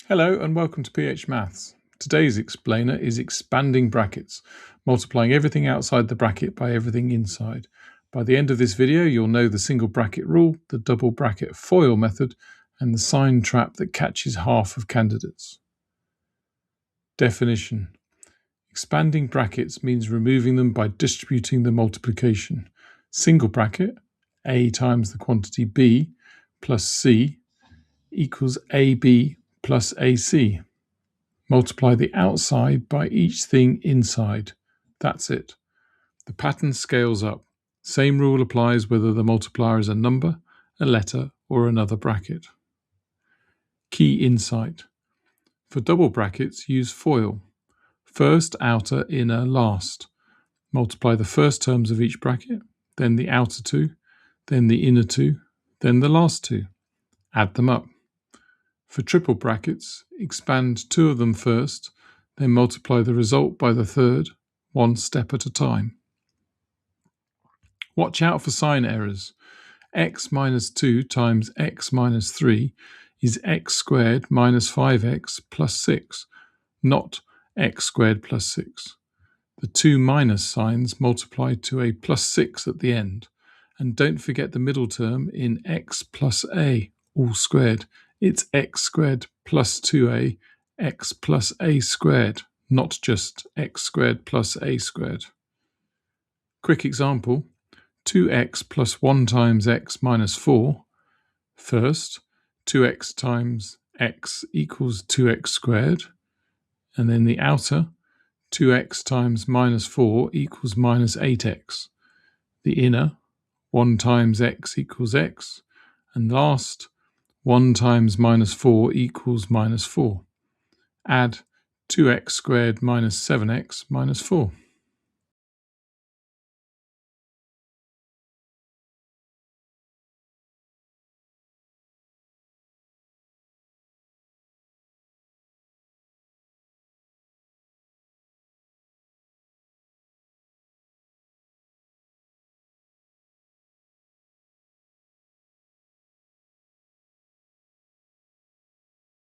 Hello and welcome to PH Maths. Today's explainer is expanding brackets, multiplying everything outside the bracket by everything inside. By the end of this video, you'll know the single bracket rule, the double bracket FOIL method, and the sign trap that catches half of candidates. Definition. Expanding brackets means removing them by distributing the multiplication. Single bracket, A times the quantity B plus C equals AB plus AC. Multiply the outside by each thing inside. That's it. The pattern scales up. Same rule applies whether the multiplier is a number, a letter, or another bracket. Key insight. For double brackets, use FOIL. First, outer, inner, last. Multiply the first terms of each bracket, then the outer two, then the inner two, then the last two. Add them up. For triple brackets, expand two of them first, then multiply the result by the third, one step at a time. Watch out for sign errors. X minus 2 times x minus 3 is x squared minus 5x plus 6, not x squared plus 6. The two minus signs multiply to a plus 6 at the end. And don't forget the middle term in x plus a, all squared. It's x squared plus 2a, x plus a squared, not just x squared plus a squared. Quick example, 2x plus 1 times x minus 4. First, 2x times x equals 2x squared. And then the outer, 2x times minus 4 equals minus 8x. The inner, 1 times x equals x. And last, 1 times minus 4 equals minus 4. Add 2x squared minus 7x minus 4.